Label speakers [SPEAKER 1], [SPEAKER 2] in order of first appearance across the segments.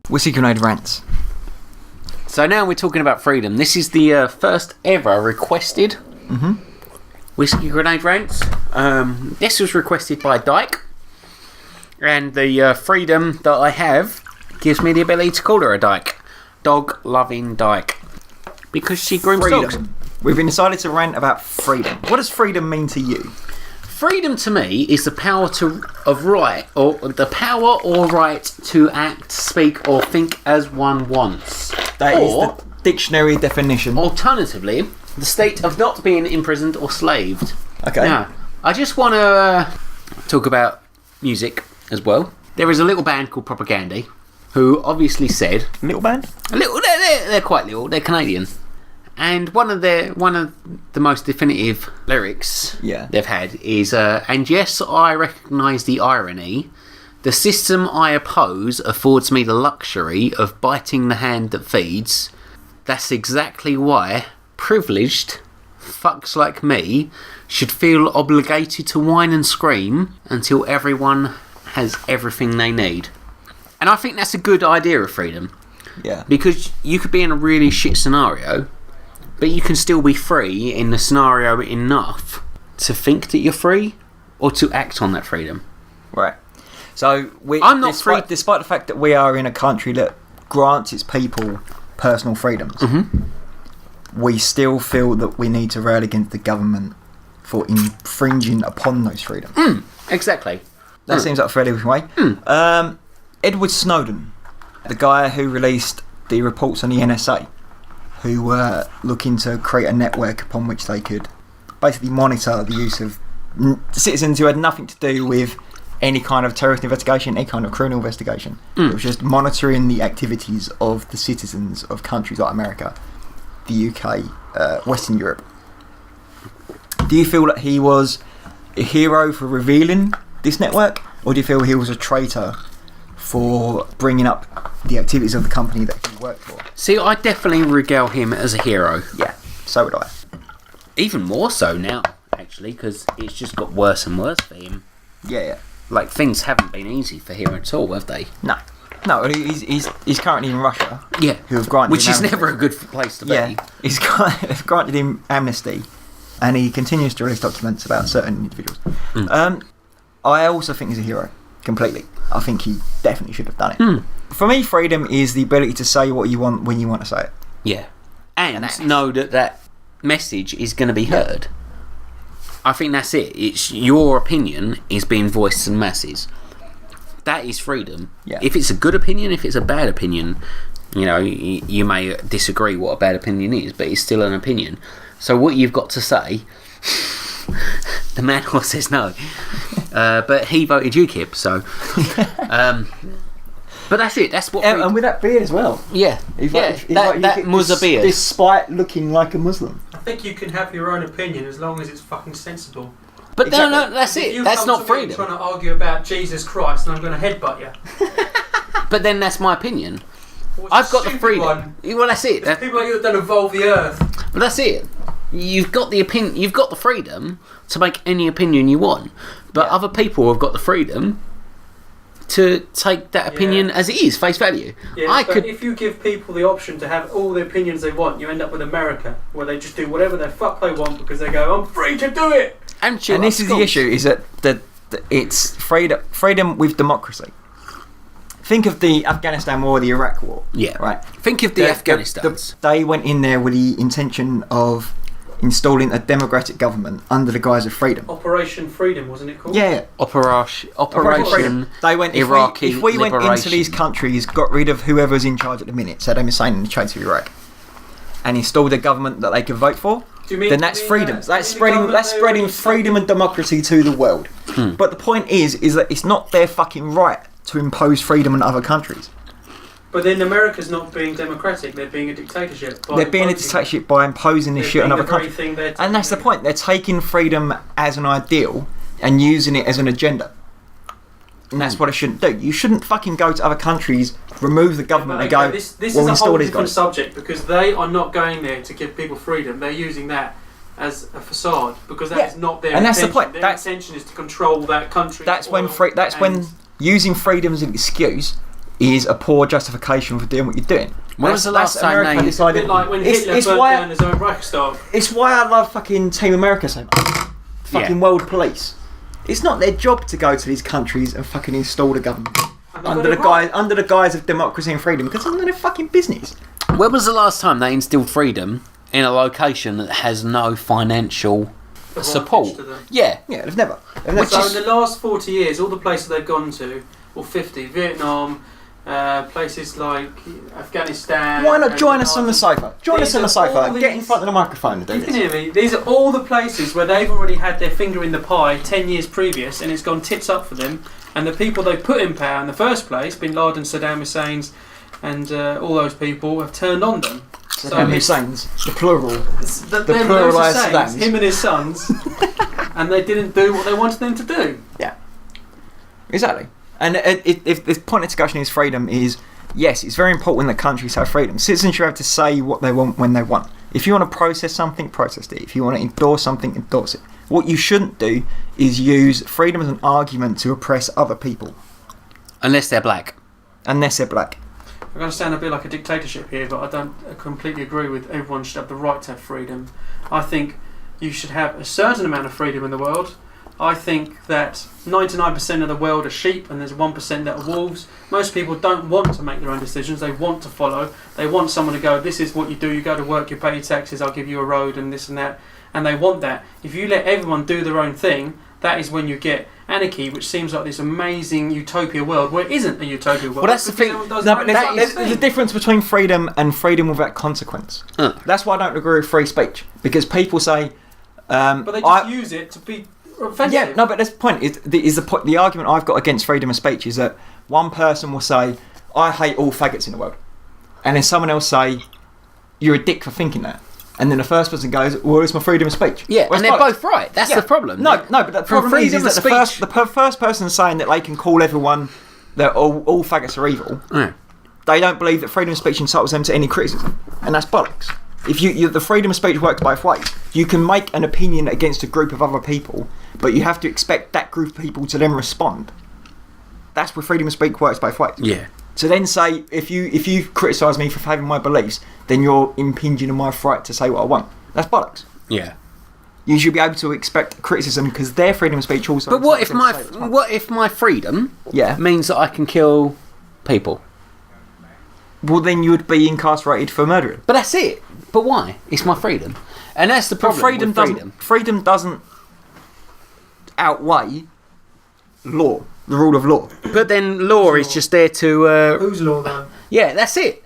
[SPEAKER 1] Whiskey Grenade Rants.
[SPEAKER 2] So now we're talking about freedom. This is the first ever requested Whiskey Grenade Rants. This was requested by Dyke. And the freedom that I have gives me the ability to call her a Dyke. Dog-loving Dyke. Because she grooms dogs.
[SPEAKER 1] We've been decided to rant about freedom. What does freedom mean to you?
[SPEAKER 2] Freedom to me is the power the power or right to act, speak, or think as one wants.
[SPEAKER 1] That is the dictionary definition.
[SPEAKER 2] Alternatively, the state of not being imprisoned or slaved.
[SPEAKER 1] Okay.
[SPEAKER 2] Now, I just want to talk about music as well. There is a little band called Propagandy who obviously said...
[SPEAKER 1] Little band?
[SPEAKER 2] They're quite little. They're Canadian. And one of the most definitive lyrics they've had is, and yes, I recognise the irony. The system I oppose affords me the luxury of biting the hand that feeds. That's exactly why privileged fucks like me should feel obligated to whine and scream until everyone has everything they need. And I think that's a good idea of freedom.
[SPEAKER 1] Yeah.
[SPEAKER 2] Because you could be in a really shit scenario, but you can still be free in the scenario enough to think that you're free or to act on that freedom.
[SPEAKER 1] Right. So
[SPEAKER 2] I'm not free.
[SPEAKER 1] Despite the fact that we are in a country that grants its people personal freedoms, we still feel that we need to rail against the government for infringing upon those freedoms.
[SPEAKER 2] Exactly.
[SPEAKER 1] That seems like a fairly good way. Edward Snowden, the guy who released the reports on the NSA, who were looking to create a network upon which they could basically monitor the use of citizens who had nothing to do with any kind of terrorist investigation, any kind of criminal investigation. It was just monitoring the activities of the citizens of countries like America, the UK, Western Europe. Do you feel that he was a hero for revealing this network, or do you feel he was a traitor for bringing up the activities of the company that he worked for?
[SPEAKER 2] See, I definitely regale him as a hero.
[SPEAKER 1] Yeah, so would I.
[SPEAKER 2] Even more so now, actually, because it's just got worse and worse for him.
[SPEAKER 1] Yeah.
[SPEAKER 2] Like, things haven't been easy for him at all, have they?
[SPEAKER 1] No, he's currently in Russia.
[SPEAKER 2] Yeah,
[SPEAKER 1] who have granted
[SPEAKER 2] which
[SPEAKER 1] him
[SPEAKER 2] is never a good place to be.
[SPEAKER 1] Yeah, they've granted him amnesty, and he continues to release documents about certain individuals. I also think he's a hero, completely. I think he definitely should have done it. For me, freedom is the ability to say what you want when you want to say it.
[SPEAKER 2] Yeah, and know that message is going to be heard. I think that's it. It's your opinion is being voiced to the masses. That is freedom.
[SPEAKER 1] Yeah.
[SPEAKER 2] If it's a good opinion, if it's a bad opinion, you may disagree what a bad opinion is, but it's still an opinion. So what you've got to say, the man who says no, but he voted UKIP, so. But that's it. That's what.
[SPEAKER 1] And with that beard as well.
[SPEAKER 2] Yeah. That Muslim beard,
[SPEAKER 1] despite looking like a Muslim.
[SPEAKER 3] I think you can have your own opinion as long as it's fucking sensible.
[SPEAKER 2] But no, that's it. That's not freedom.
[SPEAKER 3] Trying to argue about Jesus Christ, and I'm going to headbutt you.
[SPEAKER 2] But then that's my opinion. I've got the freedom. Well, that's it.
[SPEAKER 3] There's people like you that don't evolve the earth.
[SPEAKER 2] But that's it. You've got the opinion. You've got the freedom to make any opinion you want. But other people have got the freedom to take that opinion as it is, face value.
[SPEAKER 3] Yeah, if you give people the option to have all the opinions they want, you end up with America, where they just do whatever the fuck they want because they go, I'm free to do it.
[SPEAKER 2] And
[SPEAKER 1] this is the issue: is that it's freedom with democracy. Think of the Afghanistan war, the Iraq war.
[SPEAKER 2] Yeah.
[SPEAKER 1] Right.
[SPEAKER 2] Think of the Afghanistans.
[SPEAKER 1] They went in there with the intention of installing a democratic government under the guise of freedom.
[SPEAKER 3] Operation Freedom, wasn't it called?
[SPEAKER 1] Yeah.
[SPEAKER 2] Operation
[SPEAKER 1] They went.
[SPEAKER 2] Iraqi
[SPEAKER 1] If we went
[SPEAKER 2] liberation.
[SPEAKER 1] into these countries, got rid of whoever's in charge at the minute, Saddam Hussein in the Chains of Iraq, and installed a government that they could vote for, then that's freedom. That's spreading freedom and democracy to the world. But the point is that it's not their fucking right to impose freedom on other countries.
[SPEAKER 3] But then America's not being democratic; they're being a dictatorship.
[SPEAKER 1] They're being a dictatorship by imposing this shit on other countries. And that's the point. They're taking freedom as an ideal and using it as an agenda. And that's what it shouldn't do. You shouldn't fucking go to other countries, remove the government, and go,
[SPEAKER 3] this is a whole different subject, because they are not going there to give people freedom. They're using that as a facade, because that is not their
[SPEAKER 1] and
[SPEAKER 3] intention.
[SPEAKER 1] That's the point.
[SPEAKER 3] Their intention is to control that country.
[SPEAKER 1] That's when using freedom as an excuse is a poor justification for doing what you're doing.
[SPEAKER 2] When was the last time they
[SPEAKER 3] decided? A bit like when Hitler burnt down his own Reichstag.
[SPEAKER 1] It's why I love fucking Team America so much. Fucking world police. It's not their job to go to these countries and fucking install the government under the guise of democracy and freedom, because it's none of their fucking business.
[SPEAKER 2] When was the last time they instilled freedom in a location that has no financial support? Yeah,
[SPEAKER 1] they've never.
[SPEAKER 3] So in the last 40 years, all the places they've gone to, or 50, Vietnam, places like Afghanistan.
[SPEAKER 1] Why not join us on the sofa? Join us on the sofa. Get in front of the microphone and do this.
[SPEAKER 3] You can hear me. These are all the places where they've already had their finger in the pie 10 years previous, and it's gone tits up for them. And the people they put in power in the first place, Bin Laden, Saddam Hussein's, and all those people have turned on them.
[SPEAKER 1] Saddam Hussein's, the plural.
[SPEAKER 3] The pluralised Saddams. Him and his sons. And they didn't do what they wanted them to do.
[SPEAKER 1] Yeah. Exactly. And if the point of discussion is freedom is, yes, it's very important that countries have freedom. Citizens should have to say what they want when they want. If you want to process something, process it. If you want to endorse something, endorse it. What you shouldn't do is use freedom as an argument to oppress other people.
[SPEAKER 2] Unless they're black.
[SPEAKER 3] I'm going to sound a bit like a dictatorship here, but I don't completely agree with everyone should have the right to have freedom. I think you should have a certain amount of freedom in the world. I think that 99% of the world are sheep and there's 1% that are wolves. Most people don't want to make their own decisions. They want to follow. They want someone to go, this is what you do. You go to work, you pay your taxes, I'll give you a road and this and that. And they want that. If you let everyone do their own thing, that is when you get anarchy, which seems like this amazing utopia world where it isn't a utopia world.
[SPEAKER 2] Well, that's the thing.
[SPEAKER 1] There's a difference between freedom and freedom without consequence. That's why I don't agree with free speech. Because people say...
[SPEAKER 3] but they just use it to be... offensive.
[SPEAKER 1] Yeah, no, but that's the point. The argument I've got against freedom of speech is that one person will say, I hate all faggots in the world. And then someone else say, you're a dick for thinking that. And then the first person goes, well, it's my freedom of speech.
[SPEAKER 2] Yeah, and they're both right. That's the problem.
[SPEAKER 1] No, but the problem is that the first person saying that they can call everyone that all faggots are evil, they don't believe that freedom of speech entitles them to any criticism. And that's bollocks. If the freedom of speech works both ways. You can make an opinion against a group of other people, but you have to expect that group of people to then respond. That's where freedom of speech works both ways.
[SPEAKER 2] Yeah.
[SPEAKER 1] So then say, if you criticise me for having my beliefs, then you're impinging on my right to say what I want. That's bollocks.
[SPEAKER 2] Yeah.
[SPEAKER 1] You should be able to expect criticism because their freedom of speech also...
[SPEAKER 2] But what if my freedom means that I can kill people?
[SPEAKER 1] Well, then you would be incarcerated for murdering.
[SPEAKER 2] But that's it. But why? It's my freedom. And that's the problem with freedom.
[SPEAKER 1] Freedom doesn't outweigh law, the rule of law.
[SPEAKER 2] But then law is just there to...
[SPEAKER 3] Whose law, though?
[SPEAKER 2] Yeah, that's it.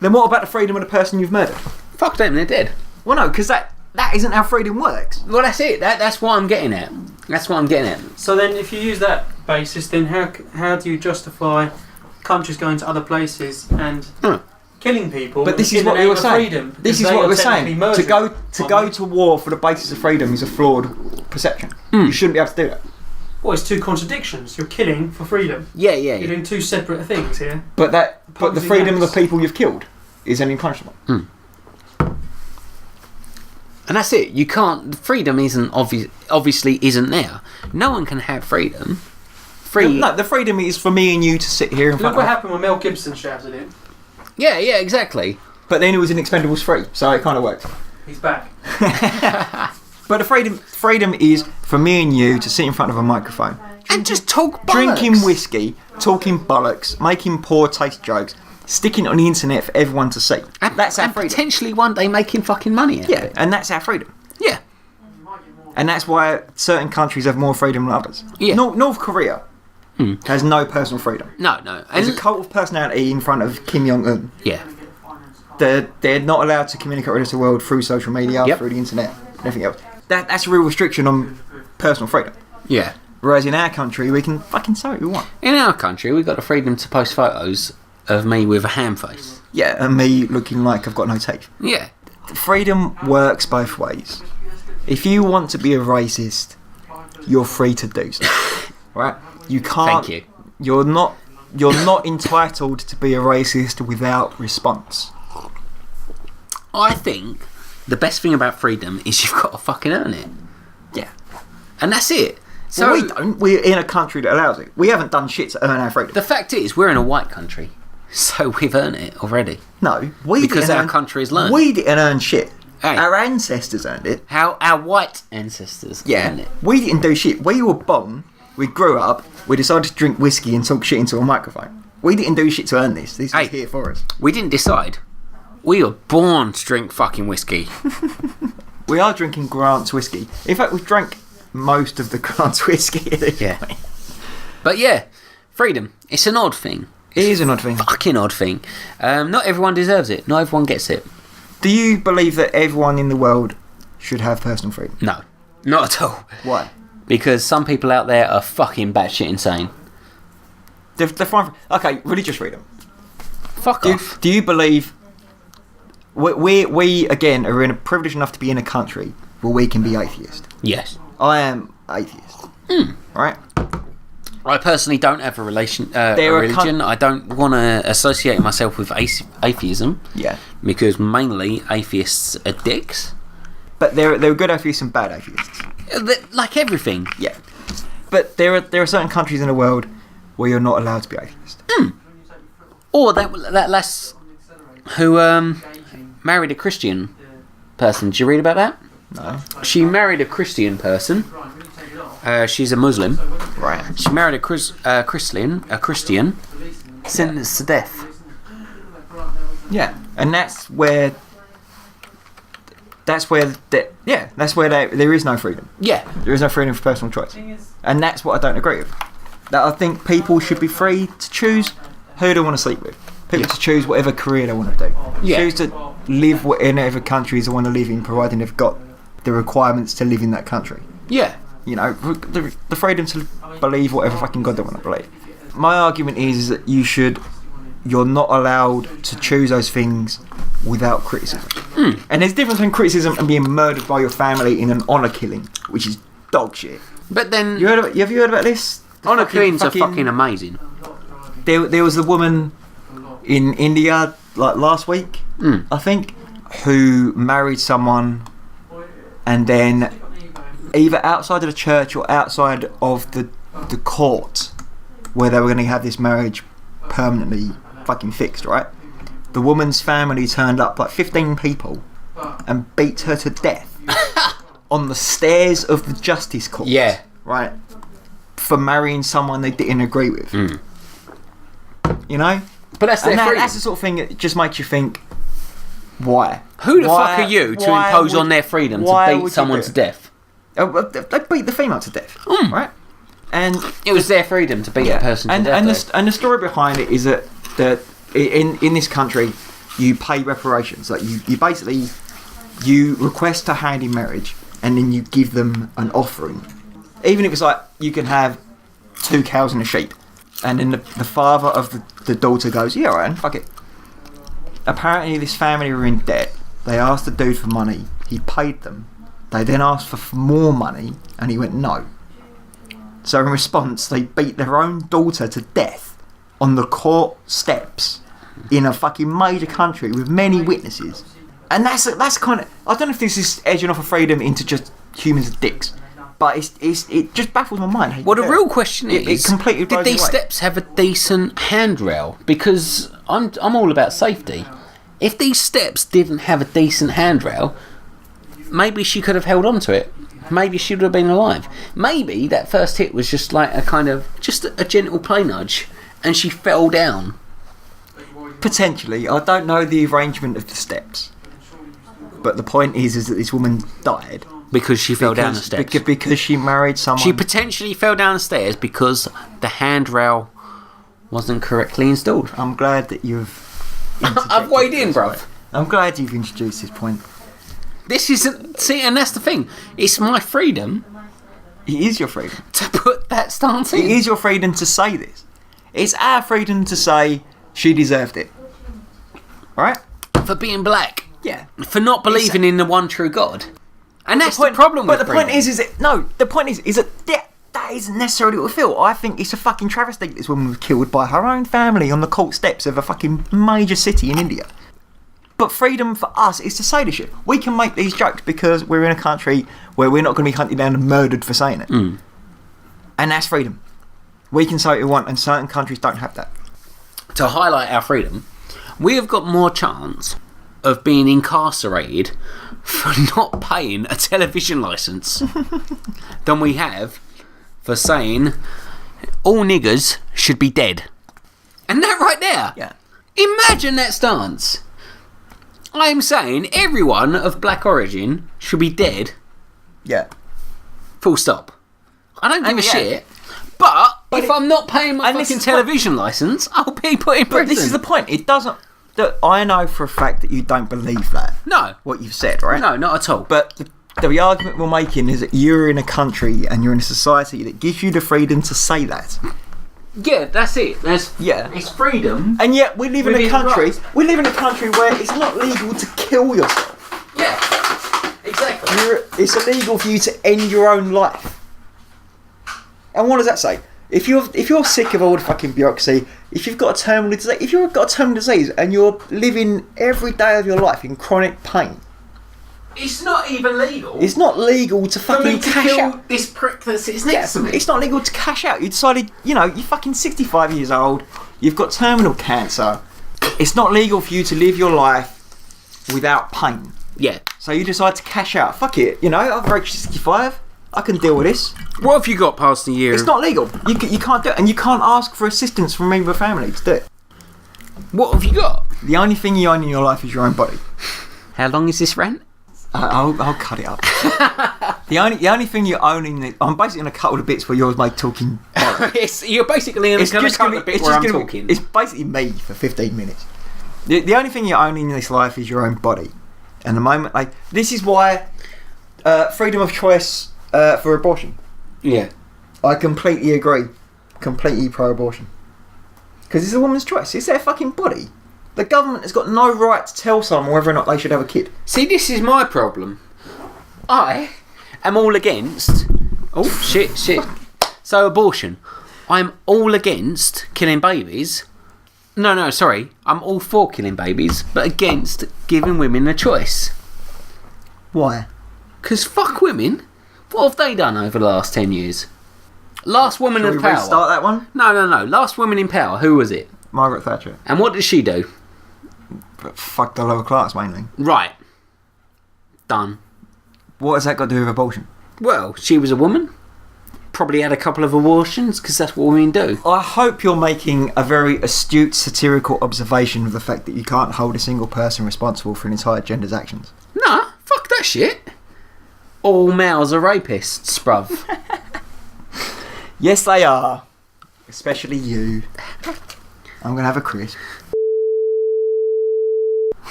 [SPEAKER 1] Then what about the freedom of the person you've murdered?
[SPEAKER 2] Fuck them, they're dead.
[SPEAKER 1] Well, no, because that isn't how freedom works.
[SPEAKER 2] Well, that's it. That's what I'm getting at.
[SPEAKER 3] So then if you use that basis, then how do you justify countries going to other places and... killing people?
[SPEAKER 1] But this is what we were saying. This is what we're saying. To go to war for the basis of freedom is a flawed perception. You shouldn't be able to do that.
[SPEAKER 3] Well, it's two contradictions. You're killing for freedom.
[SPEAKER 2] Yeah.
[SPEAKER 3] You're doing two separate things here.
[SPEAKER 1] But the freedom of the people you've killed is an unconscionable.
[SPEAKER 2] And that's it. You can't. Freedom isn't obviously isn't there. No one can have freedom.
[SPEAKER 1] No, the freedom is for me and you to sit here and
[SPEAKER 3] look what happened when Mel Gibson shouted it.
[SPEAKER 2] Yeah, exactly.
[SPEAKER 1] But then it was in Expendables 3, so it kind of worked.
[SPEAKER 3] He's back.
[SPEAKER 1] But the freedom is for me and you to sit in front of a microphone
[SPEAKER 2] and just talk bollocks.
[SPEAKER 1] Drinking whiskey, talking bollocks, making poor taste jokes, sticking it on the internet for everyone to see. That's our freedom.
[SPEAKER 2] Potentially one day making fucking money out of it.
[SPEAKER 1] And that's our freedom.
[SPEAKER 2] Yeah.
[SPEAKER 1] And that's why certain countries have more freedom than others.
[SPEAKER 2] Yeah.
[SPEAKER 1] North Korea has no personal freedom.
[SPEAKER 2] No.
[SPEAKER 1] There's a cult of personality in front of Kim Jong-un.
[SPEAKER 2] Yeah.
[SPEAKER 1] They're not allowed to communicate with the world through social media, through the internet, and everything else. That's a real restriction on personal freedom.
[SPEAKER 2] Yeah.
[SPEAKER 1] Whereas in our country, we can fucking say what we want.
[SPEAKER 2] In our country, we've got the freedom to post photos of me with a ham face.
[SPEAKER 1] Yeah, and me looking like I've got no teeth.
[SPEAKER 2] Yeah.
[SPEAKER 1] Freedom works both ways. If you want to be a racist, you're free to do so. Right? You can't.
[SPEAKER 2] Thank you.
[SPEAKER 1] You're not entitled to be a racist without response.
[SPEAKER 2] I think the best thing about freedom is you've got to fucking earn it.
[SPEAKER 1] Yeah.
[SPEAKER 2] And that's it. So
[SPEAKER 1] we don't. We're in a country that allows it. We haven't done shit to earn our freedom.
[SPEAKER 2] The fact is, we're in a white country, so we've earned it already.
[SPEAKER 1] No,
[SPEAKER 2] because our country has learned.
[SPEAKER 1] We didn't earn shit.
[SPEAKER 2] Hey.
[SPEAKER 1] Our ancestors earned it.
[SPEAKER 2] Our white ancestors earned it.
[SPEAKER 1] We didn't do shit. We were born. We grew up. We decided to drink whiskey and talk shit into a microphone. We didn't do shit to earn this. This was here for us.
[SPEAKER 2] We didn't decide. We were born to drink fucking whiskey.
[SPEAKER 1] We are drinking Grant's whiskey. In fact, we've drank most of the Grant's whiskey at this point.
[SPEAKER 2] But yeah, freedom. It's an odd thing.
[SPEAKER 1] It is an odd thing.
[SPEAKER 2] Fucking odd thing. Not everyone deserves it. Not everyone gets it.
[SPEAKER 1] Do you believe that everyone in the world should have personal freedom?
[SPEAKER 2] No. Not at all.
[SPEAKER 1] Why?
[SPEAKER 2] Because some people out there are fucking batshit insane.
[SPEAKER 1] They're fine. Okay, religious freedom.
[SPEAKER 2] Fuck off.
[SPEAKER 1] Do you believe... We again, are privileged enough to be in a country where we can be atheist?
[SPEAKER 2] Yes.
[SPEAKER 1] I am atheist. Right?
[SPEAKER 2] I personally don't have a religion. I don't want to associate myself with atheism.
[SPEAKER 1] Yeah.
[SPEAKER 2] Because mainly atheists are dicks.
[SPEAKER 1] But there are good atheists and bad atheists.
[SPEAKER 2] Like everything.
[SPEAKER 1] Yeah. But there are certain countries in the world where you're not allowed to be atheist.
[SPEAKER 2] Or that lass who married a Christian person. Did you read about that?
[SPEAKER 1] No.
[SPEAKER 2] She married a Christian person. She's a Muslim.
[SPEAKER 1] Right.
[SPEAKER 2] She married a Christian, sentenced to death.
[SPEAKER 1] Yeah, and that's where there is no freedom.
[SPEAKER 2] Yeah.
[SPEAKER 1] There is no freedom for personal choice. And that's what I don't agree with. That I think people should be free to choose who they want to sleep with. People to choose whatever career they want to do.
[SPEAKER 2] Yeah.
[SPEAKER 1] Choose to live in whatever countries they want to live in, providing they've got the requirements to live in that country.
[SPEAKER 2] Yeah.
[SPEAKER 1] You know, the freedom to believe whatever fucking God they want to believe. My argument is that you're not allowed to choose those things without criticism. And there's a difference between criticism and being murdered by your family in an honour killing, which is dog shit.
[SPEAKER 2] But then...
[SPEAKER 1] Have you heard about this?
[SPEAKER 2] Honour killings are fucking amazing.
[SPEAKER 1] There was a woman in India, like last week, I think, who married someone and then either outside of the church or outside of the court where they were going to have this marriage permanently fucking fixed, right? The woman's family turned up, like 15 people, and beat her to death on the stairs of the justice court.
[SPEAKER 2] Yeah.
[SPEAKER 1] Right? For marrying someone they didn't agree with. You know?
[SPEAKER 2] But that's their freedom.
[SPEAKER 1] That's the sort of thing that just makes you think, why?
[SPEAKER 2] Who the fuck are you to impose on their freedom to beat someone to death?
[SPEAKER 1] They beat the female to death, right? And
[SPEAKER 2] it was their freedom to beat a person to death.
[SPEAKER 1] And the story behind it is that in this country, you pay reparations. Like you basically request a hand in marriage, and then you give them an offering. Even if it's like you can have 2 cows and a sheep, and then the father of the daughter goes, yeah, alright, fuck it. Apparently, this family were in debt. They asked the dude for money. He paid them. They then asked for more money, and he went no. So in response, they beat their own daughter to death on the court steps in a fucking major country with many witnesses. And that's kind of... I don't know if this is edging off of freedom into just humans are dicks, but it just baffles my mind.
[SPEAKER 2] Well, the real question is,
[SPEAKER 1] it completely
[SPEAKER 2] did these steps have a decent handrail? Because I'm all about safety. If these steps didn't have a decent handrail, maybe she could have held on to it. Maybe she would have been alive. Maybe that first hit was just like a gentle play nudge, and she fell down.
[SPEAKER 1] Potentially. I don't know the arrangement of the steps. But the point is that this woman died.
[SPEAKER 2] Because she fell down the steps.
[SPEAKER 1] Because she married someone.
[SPEAKER 2] She potentially fell down the stairs because the handrail wasn't correctly installed.
[SPEAKER 1] I'm glad that you've...
[SPEAKER 2] I've weighed in, bruv.
[SPEAKER 1] I'm glad you've introduced this point.
[SPEAKER 2] This isn't... See, and that's the thing. It's my freedom...
[SPEAKER 1] It is your freedom.
[SPEAKER 2] ...to put that stance in.
[SPEAKER 1] It is your freedom to say this. It's our freedom to say she deserved it. Right?
[SPEAKER 2] For being black.
[SPEAKER 1] Yeah.
[SPEAKER 2] For not believing in the one true God. And that's the problem with
[SPEAKER 1] freedom. But the point is that that isn't necessarily what we feel. I think it's a fucking travesty that this woman was killed by her own family on the court steps of a fucking major city in India. But freedom for us is to say this shit. We can make these jokes because we're in a country where we're not going to be hunted down and murdered for saying it. And that's freedom. We can say what we want, and certain countries don't have that.
[SPEAKER 2] To highlight our freedom, we have got more chance of being incarcerated for not paying a television licence than we have for saying all niggers should be dead. And that right there.
[SPEAKER 1] Yeah.
[SPEAKER 2] Imagine that stance. I am saying everyone of black origin should be dead.
[SPEAKER 1] Yeah.
[SPEAKER 2] Full stop. I don't give a shit. But if I'm not paying my fucking television licence, I'll be put in prison.
[SPEAKER 1] But this is the point. It doesn't... I know for a fact that you don't believe that.
[SPEAKER 2] No.
[SPEAKER 1] What you've said, right?
[SPEAKER 2] No, not at all.
[SPEAKER 1] But the argument we're making is that you're in a country and you're in a society that gives you the freedom to say that.
[SPEAKER 2] Yeah, that's it. It's freedom.
[SPEAKER 1] And yet we live in a country. We live in a country where it's not legal to kill yourself.
[SPEAKER 2] Yeah, exactly.
[SPEAKER 1] It's illegal for you to end your own life. And what does that say? If you're sick of all the fucking bureaucracy, if you've got a terminal disease, if you've got a terminal disease and you're living every day of your life in chronic pain,
[SPEAKER 2] it's not even legal.
[SPEAKER 1] It's not legal to fucking cash out.
[SPEAKER 2] This prick that sits next to me.
[SPEAKER 1] It's not legal to cash out. You decided, you're fucking 65 years old. You've got terminal cancer. It's not legal for you to live your life without pain.
[SPEAKER 2] Yeah.
[SPEAKER 1] So you decide to cash out. Fuck it. I've reached 65. I can deal with this.
[SPEAKER 2] What have you got past a year?
[SPEAKER 1] It's not legal. You can't do it. And you can't ask for assistance from a member of family to do it.
[SPEAKER 2] What have you got?
[SPEAKER 1] The only thing you own in your life is your own body.
[SPEAKER 2] How long is this rant?
[SPEAKER 1] I'll cut it up. the only thing you own in I'm basically going to cut all the bits where you're talking.
[SPEAKER 2] You're basically going to cut the bit where I'm talking.
[SPEAKER 1] It's basically me for 15 minutes. The only thing you own in this life is your own body. And the moment, this is why freedom of choice for abortion.
[SPEAKER 2] Yeah.
[SPEAKER 1] I completely agree. Completely pro-abortion. Because it's a woman's choice. It's their fucking body. The government has got no right to tell someone whether or not they should have a kid.
[SPEAKER 2] See, this is my problem. I am all against... Oh, shit. So, abortion. I'm all against killing babies. No, sorry. I'm all for killing babies, but against giving women a choice.
[SPEAKER 1] Why?
[SPEAKER 2] Because fuck women. What have they done over the last 10 years? Last woman in power.
[SPEAKER 1] Shall we restart that one?
[SPEAKER 2] No. Last woman in power. Who was it?
[SPEAKER 1] Margaret Thatcher.
[SPEAKER 2] And what did she do?
[SPEAKER 1] Fuck the lower class, mainly.
[SPEAKER 2] Right. Done.
[SPEAKER 1] What has that got to do with abortion?
[SPEAKER 2] Well, she was a woman. Probably had a couple of abortions, because that's what women do.
[SPEAKER 1] I hope you're making a very astute satirical observation of the fact that you can't hold a single person responsible for an entire gender's actions.
[SPEAKER 2] Nah, fuck that shit. All males are rapists, bruv.
[SPEAKER 1] Yes, they are. Especially you. I'm going to have a crisp.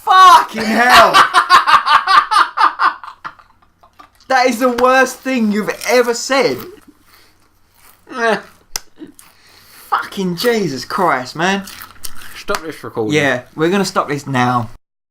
[SPEAKER 1] Fucking hell! That is the worst thing you've ever said. Fucking Jesus Christ, man.
[SPEAKER 2] Stop this recording.
[SPEAKER 1] Yeah, we're going to stop this now.